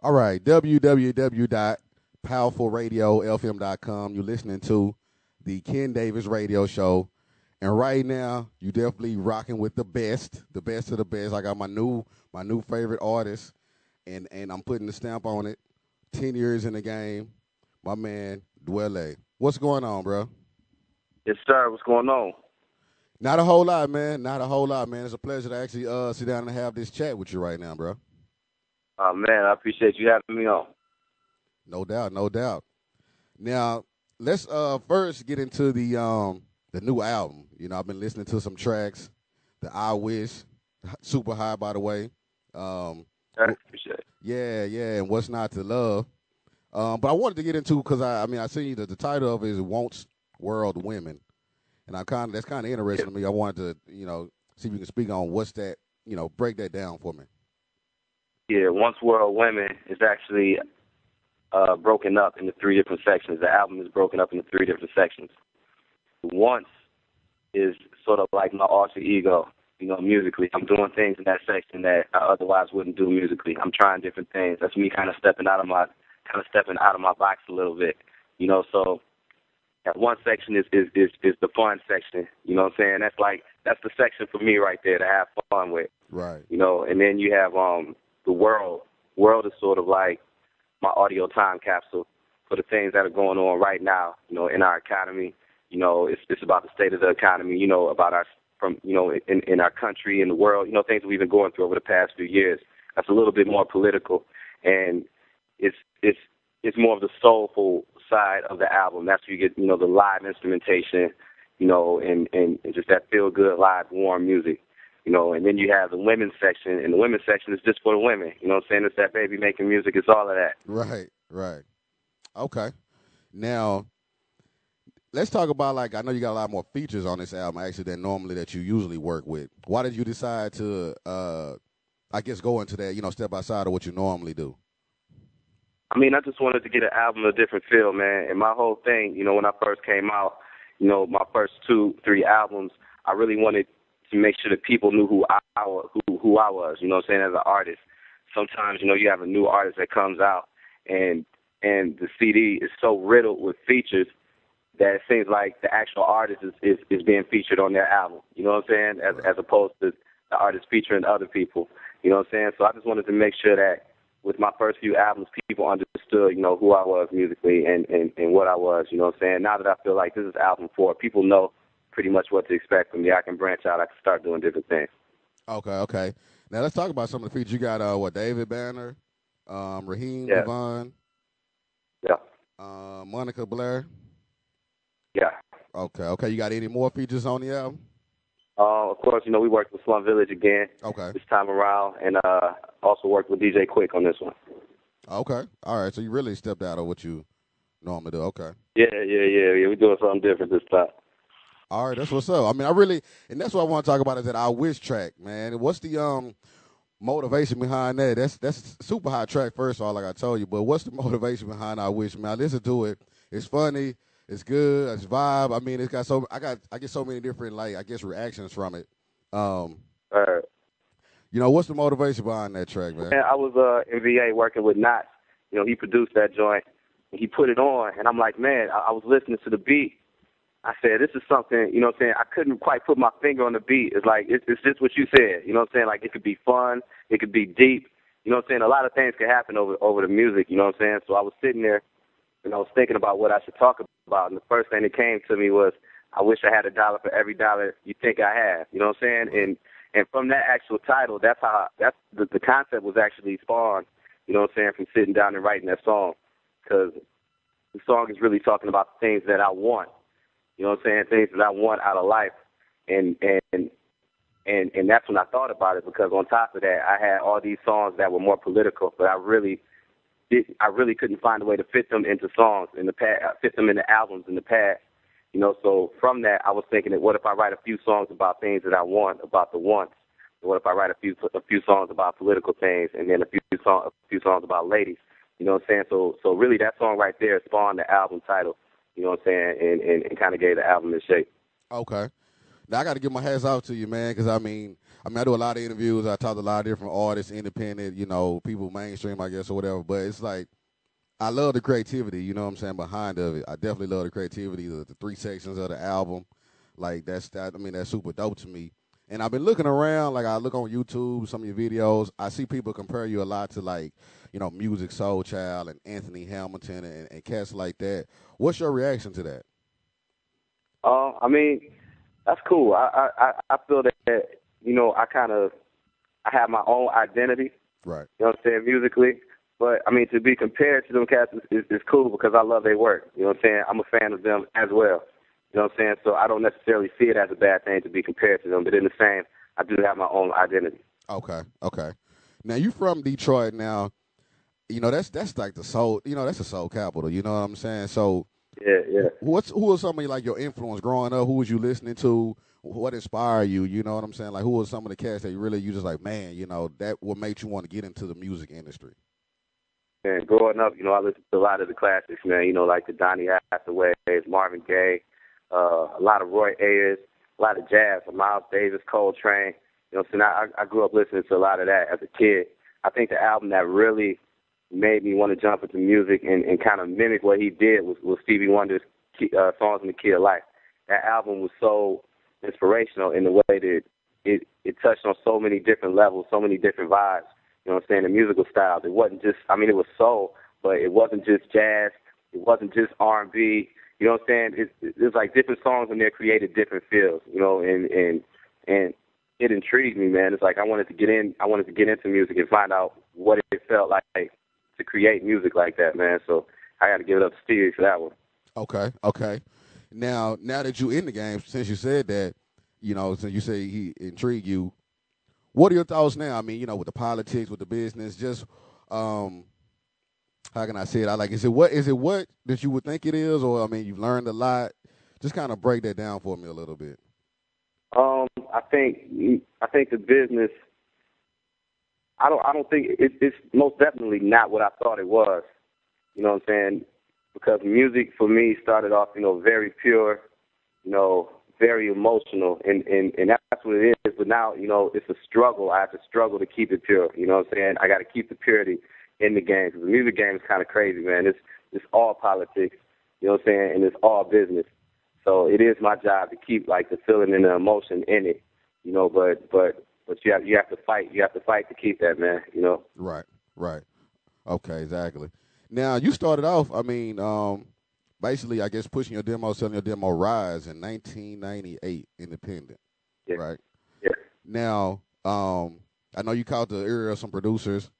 All right, www.powerfulradiofm.com. You're listening to the Ken Davis Radio Show, and right now you definitely rocking with the best of the best. I got my new favorite artist, and I'm putting the stamp on it. 10 years in the game, my man Dwele. What's going on, bro? Yes, sir. What's going on? Not a whole lot, man. Not a whole lot, man. It's a pleasure to actually sit down and have this chat with you right now, bro. Man, I appreciate you having me on. No doubt, no doubt. Now, let's first get into the new album. You know, I've been listening to some tracks. The I Wish, super high, by the way. I appreciate it. Yeah, and What's Not to Love. But I wanted to get into, because I see that the title of it is Wants World Women, and that's kind of interesting to me. I wanted to see if you can speak on what's that. Break that down for me. Yeah, Once World Women is actually broken up into three different sections. The album is broken up into three different sections. Once is sort of like my alter ego, musically. I'm doing things in that section that I otherwise wouldn't do musically. I'm trying different things. That's me kind of stepping out of my box a little bit. So that one section is the fun section. You know what I'm saying? That's the section for me right there to have fun with. Right. And then you have the world. World is sort of like my audio time capsule for the things that are going on right now, in our economy. It's about the state of the economy, about in our country, in the world, things that we've been going through over the past few years. That's a little bit more political, and it's more of the soulful side of the album. That's where you get, the live instrumentation, and just that feel good live warm music. And then you have the women's section, and the women's section is just for the women. You know what I'm saying? It's that baby making music. It's all of that. Right. Okay. Now, let's talk about, I know you got a lot more features on this album, actually, than normally that you usually work with. Why did you decide to, go into that, step outside of what you normally do? I just wanted to get an album a different feel, man. And my whole thing, when I first came out, my first 2-3 albums, I really wanted to make sure that people knew who I was, what I was, as an artist. Sometimes, you have a new artist that comes out, and the CD is so riddled with features that it seems like the actual artist is being featured on their album, you know what I'm saying, as opposed to the artist featuring other people, you know what I'm saying? So I just wanted to make sure that with my first few albums, people understood, who I was musically and what I was, you know what I'm saying? Now that I feel like this is album 4, people know pretty much what to expect from me. I can branch out. I can start doing different things. Okay. Now let's talk about some of the features. You got David Banner, Raheem Yeah. Devon, Yeah. Monica Blair. Yeah. Okay. You got any more features on the album? Of course, we worked with Slum Village again. Okay. This time around, and also worked with DJ Quick on this one. Okay. All right. So you really stepped out of what you normally do. Okay. Yeah. We're doing something different this time. All right, that's what's up. And that's what I want to talk about is that I Wish track, man. What's the motivation behind that? That's a super hot track, first of all, like I told you. But what's the motivation behind I Wish, man? I listen to it. It's funny. It's good. It's vibe. It's got I get so many different reactions from it. What's the motivation behind that track, man? I was in VA working with Knots. He produced that joint. And he put it on, and I'm like, man, I was listening to the beat. I said, this is something, you know what I'm saying, I couldn't quite put my finger on the beat. It's like, it's just what you said, you know what I'm saying? Like, it could be fun, it could be deep, you know what I'm saying? A lot of things could happen over the music, you know what I'm saying? So I was sitting there, and I was thinking about what I should talk about, and the first thing that came to me was, I wish I had $1 for every dollar you think I have, you know what I'm saying? And from that actual title, that's the concept was actually spawned, you know what I'm saying, from sitting down and writing that song, because the song is really talking about the things that I want. You know what I'm saying? Things that I want out of life. And that's when I thought about it, because on top of that, I had all these songs that were more political, but I really couldn't find a way to fit them into songs in the past, fit them into albums in the past. So from that, I was thinking that what if I write a few songs about things that I want, about the wants? What if I write a few songs about political things, and then a few songs about ladies? You know what I'm saying? So really that song right there spawned the album title. You know what I'm saying? And kind of gave the album its shape. Okay. Now I got to give my hats off to you, man, because I do a lot of interviews. I talk to a lot of different artists, independent, people mainstream, I guess, or whatever. But it's like I love the creativity, you know what I'm saying, behind of it. I definitely love the creativity, the three sections of the album. Like that's super dope to me. And I've been looking around, like I look on YouTube, some of your videos. I see people compare you a lot to like, Music Soul Child and Anthony Hamilton and cats like that. What's your reaction to that? I mean, that's cool. I feel that I have my own identity. Right. You know what I'm saying, musically. But I mean, to be compared to them cats is cool because I love their work. You know what I'm saying? I'm a fan of them as well. You know what I'm saying? So I don't necessarily see it as a bad thing to be compared to them. But in the same, I do have my own identity. Okay. Now you from Detroit. Now, that's like the soul. That's the soul capital. You know what I'm saying? So yeah. Who are some of like your influence growing up? Who was you listening to? What inspired you? You know what I'm saying? Like who were some of the cats that you just like, man, that what made you want to get into the music industry? And growing up, I listened to a lot of the classics, man. Like the Donny Hathaways, Marvin Gaye, a lot of Roy Ayers, a lot of jazz, Miles Davis, Coltrane. You know what I'm saying? I grew up listening to a lot of that as a kid. I think the album that really made me want to jump into music and kind of mimic what he did was Stevie Wonder's Songs in the Key of Life. That album was so inspirational in the way that it touched on so many different levels, so many different vibes. You know what I'm saying? The musical styles. It wasn't just, it was soul, but it wasn't just jazz. It wasn't just R&B. You know what I'm saying? There's like different songs in there created different feels, and it intrigued me, man. It's like I wanted to get into music and find out what it felt like to create music like that, man. So I got to give it up to Stevie for that one. Okay. Now that you in the game, since you said that, since you say he intrigued you, what are your thoughts now? I mean, with the politics, with the business, just how can I say it? Is it what that you would think it is, or you've learned a lot? Just kind of break that down for me a little bit. I think the business. I don't think it's most definitely not what I thought it was. You know what I'm saying? Because music for me started off, very pure, very emotional, and that's what it is. But now, it's a struggle. I have to struggle to keep it pure. You know what I'm saying? I got to keep the purity in the game because the music game is kind of crazy, man. It's all politics. You know what I'm saying? And it's all business. So it is my job to keep like the feeling and the emotion in it. But you have to fight. You have to fight to keep that, man. Right. Okay, exactly. Now you started off. Basically, I guess pushing your demo, selling your demo, Rise in 1998, independent. Yeah. Right. Yeah. Now, I know you caught the ear of some producers.